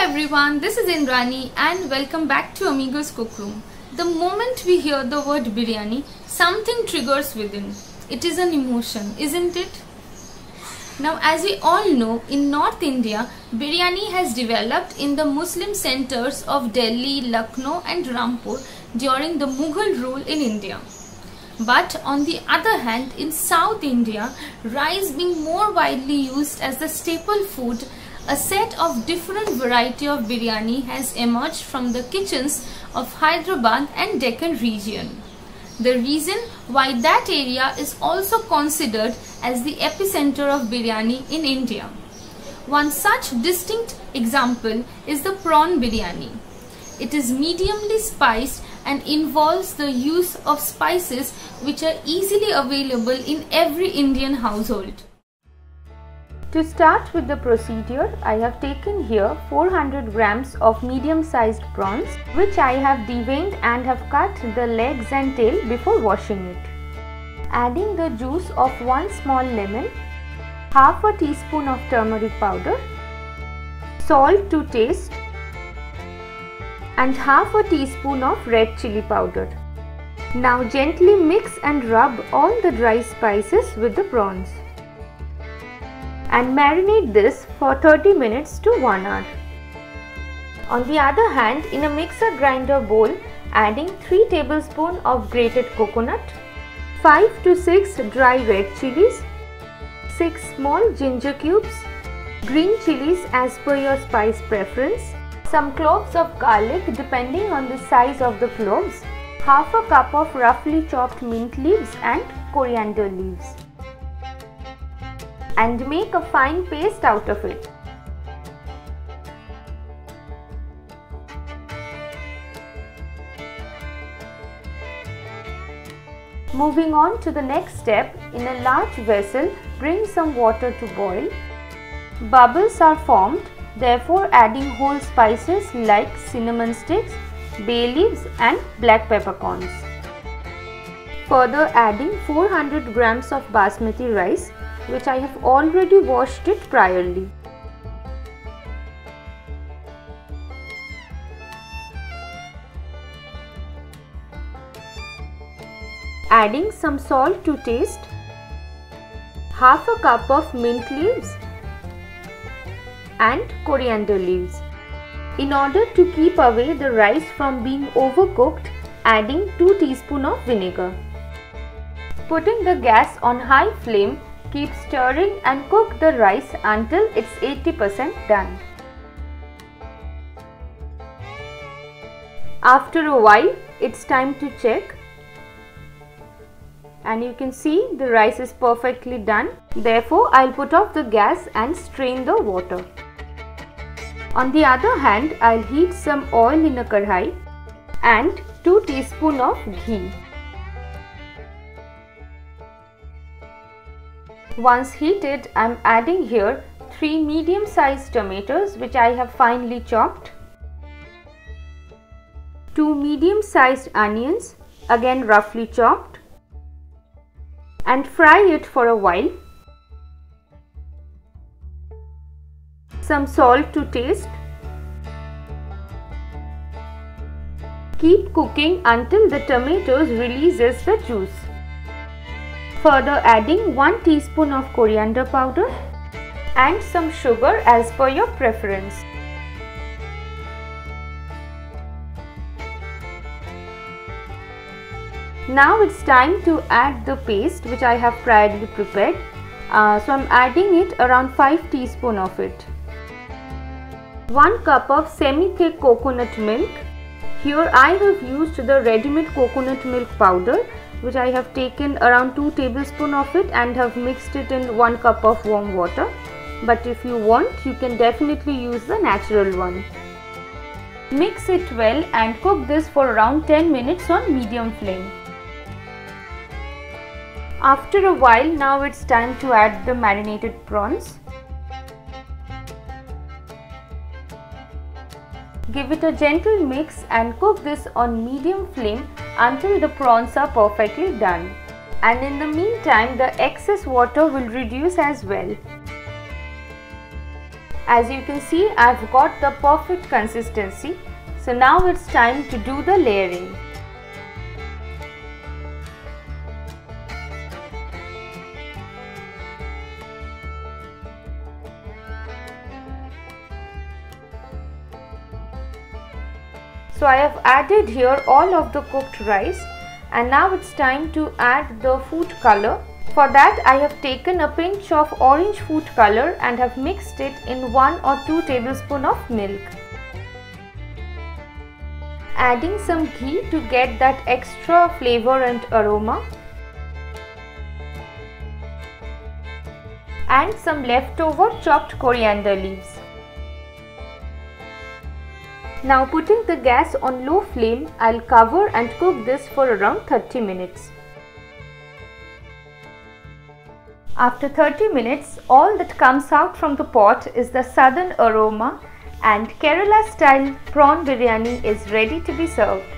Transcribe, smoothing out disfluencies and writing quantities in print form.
everyone, this is Indrani and welcome back to Amigos Cook Room. The moment we hear the word biryani, something triggers within. It is an emotion, isn't it? Now, as we all know, in North India, biryani has developed in the Muslim centers of Delhi, Lucknow and Rampur during the Mughal rule in India. But on the other hand, in South India, rice being more widely used as the staple food, a set of different variety of biryani has emerged from the kitchens of Hyderabad and Deccan region. The reason why that area is also considered as the epicenter of biryani in India. One such distinct example is the prawn biryani. It is mediumly spiced and involves the use of spices which are easily available in every Indian household. To start with the procedure, I have taken here 400 grams of medium-sized prawns, which I have deveined and have cut the legs and tail before washing it. Adding the juice of 1 small lemon, half a teaspoon of turmeric powder, salt to taste, and half a teaspoon of red chili powder. Now gently mix and rub all the dry spices with the prawns and marinate this for 30 minutes to 1 hour. On the other hand, in a mixer grinder bowl, adding 3 tablespoons of grated coconut, 5 to 6 dry red chilies, 6 small ginger cubes, green chilies as per your spice preference, some cloves of garlic depending on the size of the cloves, half a cup of roughly chopped mint leaves and coriander leaves, and make a fine paste out of it. Moving on to the next step, in a large vessel, bring some water to boil. Bubbles are formed, therefore adding whole spices like cinnamon sticks, bay leaves and black peppercorns. Further adding 400 grams of basmati rice, which I have already washed it priorly. Adding some salt to taste, half a cup of mint leaves and coriander leaves. In order to keep away the rice from being overcooked, adding 2 teaspoons of vinegar. Putting the gas on high flame, keep stirring and cook the rice until it's 80% done. After a while, it's time to check. And you can see the rice is perfectly done. Therefore, I'll put off the gas and strain the water. On the other hand, I'll heat some oil in a kadhai and 2 teaspoons of ghee. Once heated, I am adding here 3 medium-sized tomatoes which I have finely chopped, 2 medium-sized onions, again roughly chopped, and fry it for a while. Some salt to taste. Keep cooking until the tomatoes releases the juice. Further adding 1 teaspoon of coriander powder and some sugar as per your preference. Now it's time to add the paste which I have priorly prepared. So I'm adding it around 5 teaspoons of it. 1 cup of semi-thick coconut milk. Here I have used the ready-made coconut milk powder, which I have taken around 2 tablespoons of it and have mixed it in 1 cup of warm water. But if you want, you can definitely use the natural one. Mix it well and cook this for around 10 minutes on medium flame. After a while, now it's time to add the marinated prawns. Give it a gentle mix and cook this on medium flame until the prawns are perfectly done. And in the meantime, the excess water will reduce as well. As you can see, I've got the perfect consistency. So now it's time to do the layering. So I have added here all of the cooked rice, and now it's time to add the food color. For that I have taken a pinch of orange food color and have mixed it in 1 or 2 tablespoons of milk. Adding some ghee to get that extra flavor and aroma. And some leftover chopped coriander leaves. Now putting the gas on low flame, I'll cover and cook this for around 30 minutes. After 30 minutes, all that comes out from the pot is the southern aroma, and Kerala style prawn biryani is ready to be served.